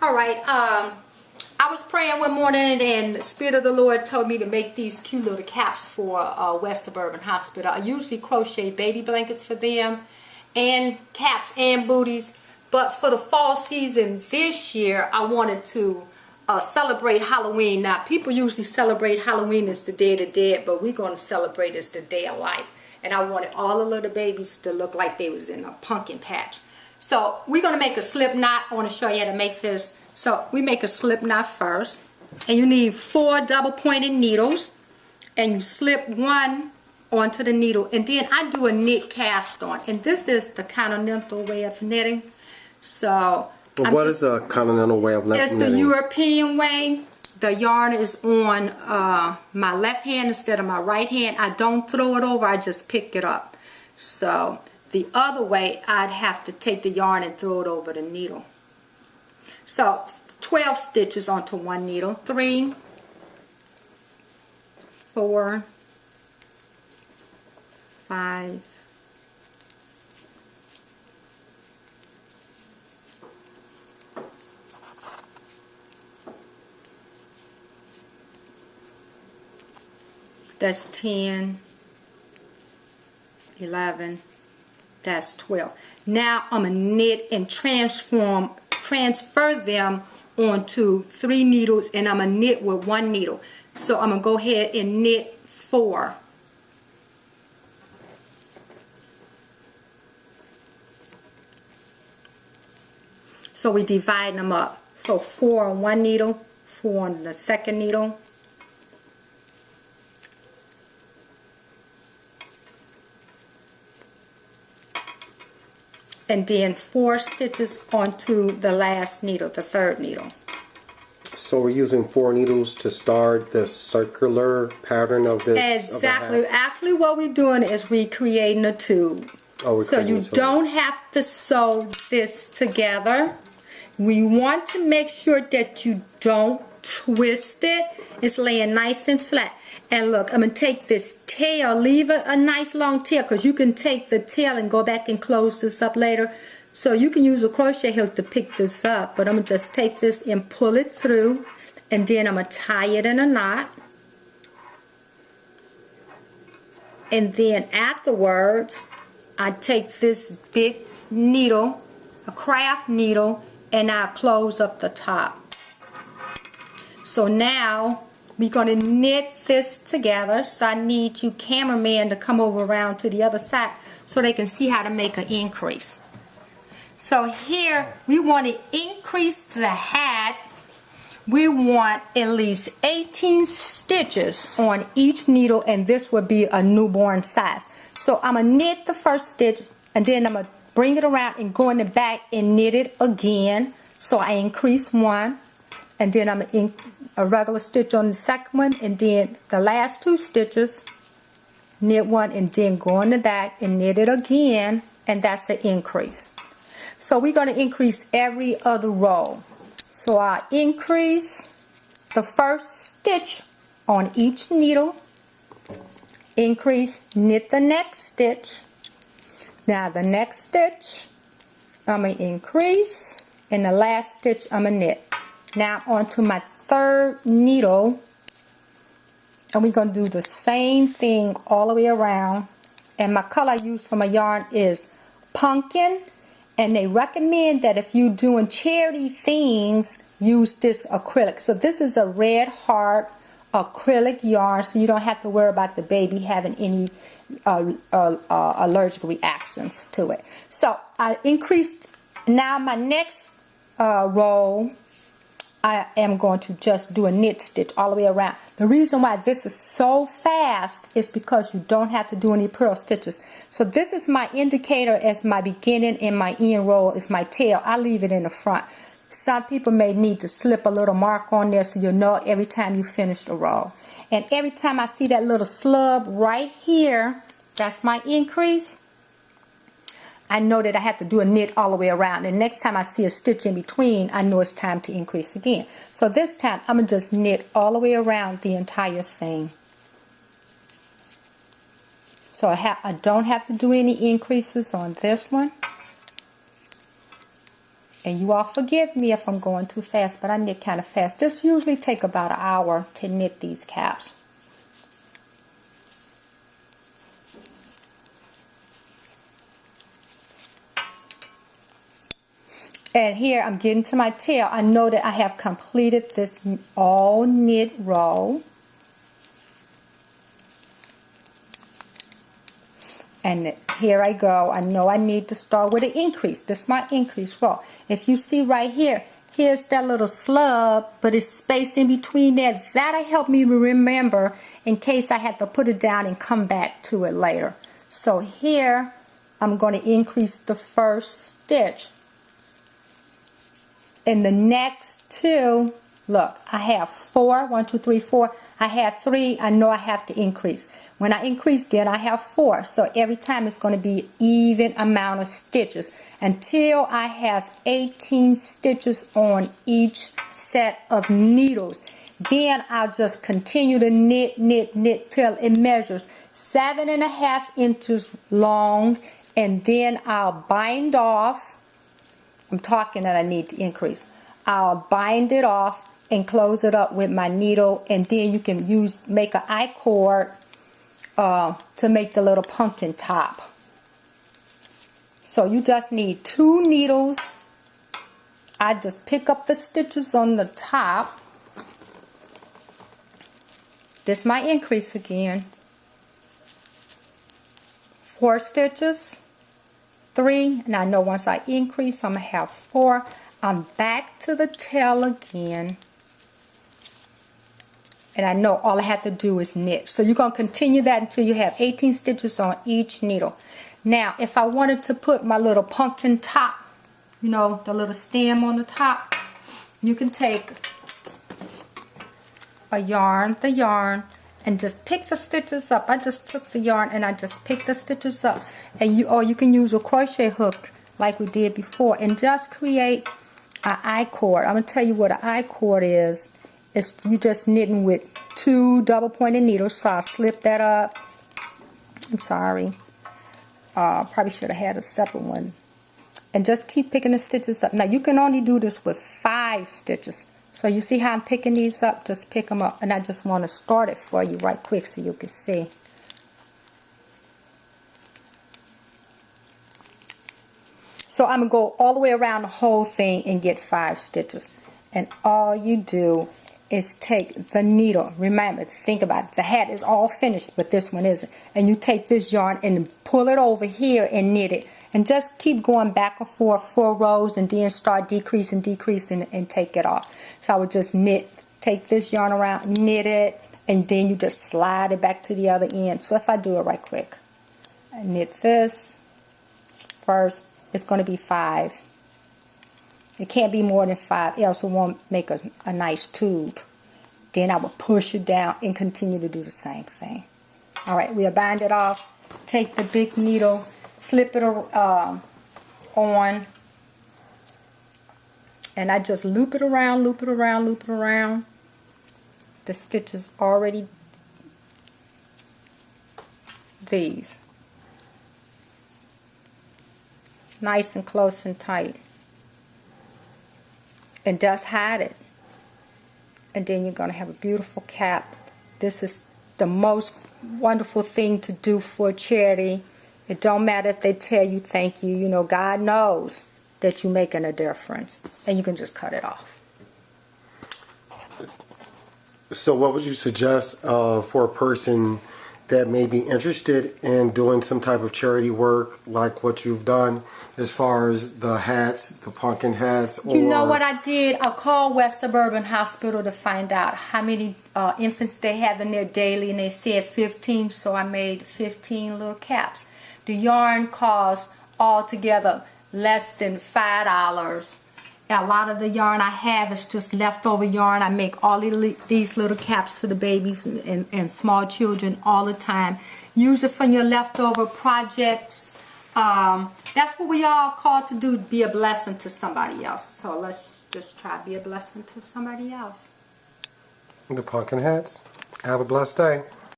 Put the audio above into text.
All right, I was praying one morning and the Spirit of the Lord told me to make these cute little caps for West Suburban Hospital. I usually crochet baby blankets for them and caps and booties, but for the fall season this year I wanted to celebrate Halloween. Now people usually celebrate Halloween as the Day of the Dead, but we're going to celebrate as the Day of Life. And I wanted all the little babies to look like they was in a pumpkin patch. So we're going to make a slip knot. I want to show you how to make this. So we make a slip knot first. And you need 4 double pointed needles. And you slip one onto the needle. And then I do a knit cast on. And this is the continental way of knitting. So what is a continental way of knitting? It's the European way. The yarn is on my left hand instead of my right hand. I don't throw it over, I just pick it up. So the other way, I'd have to take the yarn and throw it over the needle. So 12 stitches onto one needle. 3, 4, 5, 10, 11, that's 12. Now I'm going to knit and transfer them onto 3 needles, and I'm going to knit with 1 needle. So I'm going to go ahead and knit 4. So we divide them up. So 4 on one needle, 4 on the second needle. And then 4 stitches onto the last needle, the third needle. So we're using 4 needles to start the circular pattern of this? Exactly. Actually what we're doing is recreating a tube. Oh, so you don't have to sew this together. We want to make sure that you don't twist it. It's laying nice and flat. And look, I'm going to take this tail, leave a nice long tail, because you can take the tail and go back and close this up later. So you can use a crochet hook to pick this up, but I'm going to just take this and pull it through, and then I'm going to tie it in a knot. And then afterwards, I take this big needle, a craft needle, and I close up the top. So now we're going to knit this together. So I need you cameraman to come over around to the other side so they can see how to make an increase. So here we want to increase the hat. We want at least 18 stitches on each needle, and this would be a newborn size. So I'm going to knit the first stitch, and then I'm going to bring it around and go in the back and knit it again. So I increase 1, and then I'm going to a regular stitch on the second one, and then the last 2 stitches, knit 1, and then go in the back and knit it again, and that's an increase. So we're going to increase every other row. So I increase the first stitch on each needle, increase, knit the next stitch. Now the next stitch, I'm going to increase, and the last stitch I'm going to knit. Now onto my third needle, and we're going to do the same thing all the way around. And my color I use for my yarn is pumpkin, and they recommend that if you're doing charity things, use this acrylic. So this is a red heart acrylic yarn, so you don't have to worry about the baby having any allergic reactions to it. So I increased. Now my next row, I am going to just do a knit stitch all the way around. The reason why this is so fast is because you don't have to do any purl stitches. So this is my indicator as my beginning, and my end row is my tail. I leave it in the front. Some people may need to slip a little mark on there so you'll know every time you finish the row. And every time I see that little slub right here, that's my increase. I know that I have to do a knit all the way around, and next time I see a stitch in between, I know it's time to increase again. So this time I'm going to just knit all the way around the entire thing. So I don't have to do any increases on this one. And you all forgive me if I'm going too fast, but I knit kind of fast. This usually take about an hour to knit these caps. And here I'm getting to my tail. I know that I have completed this all knit row. And here I go. I know I need to start with an increase. This is my increase row. If you see right here, here's that little slub, but it's spaced in between there. That'll help me remember in case I have to put it down and come back to it later. So here, I'm going to increase the first stitch. In the next two, look, I have 4, 1, 2, 3, 4. I have 3, I know I have to increase. When I increase, then I have 4. So every time it's going to be even amount of stitches until I have 18 stitches on each set of needles. Then I'll just continue to knit, knit, knit till it measures 7.5 inches long, and then I'll bind off. I'm talking that I need to increase. I'll bind it off and close it up with my needle, and then you can make an I-cord to make the little pumpkin top. So you just need 2 needles. I just pick up the stitches on the top. This is my increase again. 4 stitches, 3, and I know once I increase I'm going to have 4. I'm back to the tail again. And I know all I have to do is knit. So you're going to continue that until you have 18 stitches on each needle. Now, if I wanted to put my little pumpkin top, you know, the little stem on the top, you can take the yarn, and just pick the stitches up. I just took the yarn and I just picked the stitches up. And or you can use a crochet hook like we did before and just create an I-cord. I'm going to tell you what an I-cord is. It's you just knitting with 2 double-pointed needles. So I'll slip that up. I'm sorry. Probably should have had a separate one. And just keep picking the stitches up. Now you can only do this with 5 stitches. So you see how I'm picking these up? Just pick them up. And I just want to start it for you right quick so you can see. So I'm going to go all the way around the whole thing and get 5 stitches. And all you do is take the needle. Remember, think about it. The hat is all finished, but this one isn't. And you take this yarn and pull it over here and knit it. And just keep going back and forth 4 rows and then start decreasing, decreasing, and take it off. So I would just take this yarn around, knit it, and then you just slide it back to the other end. So if I do it right quick, I knit this first. It's going to be 5. It can't be more than 5, else it won't make a nice tube. Then I will push it down and continue to do the same thing. Alright, we'll bind it off. Take the big needle, slip it on, and I just loop it around, loop it around, loop it around. The stitches already these. Nice and close and tight. And just hide it. And then you're going to have a beautiful cap. This is the most wonderful thing to do for charity. It don't matter if they tell you thank you. You know, God knows that you're making a difference. And you can just cut it off. So what would you suggest for a person that may be interested in doing some type of charity work like what you've done as far as the hats, the pumpkin hats? You know what I did? I called West Suburban Hospital to find out how many infants they have in there daily, and they said 15, so I made 15 little caps. The yarn cost altogether less than $5. A lot of the yarn I have is just leftover yarn. I make all these little caps for the babies and small children all the time. Use it for your leftover projects. That's what we all called to do, be a blessing to somebody else. So let's just try to be a blessing to somebody else. The pumpkin hats. Have a blessed day.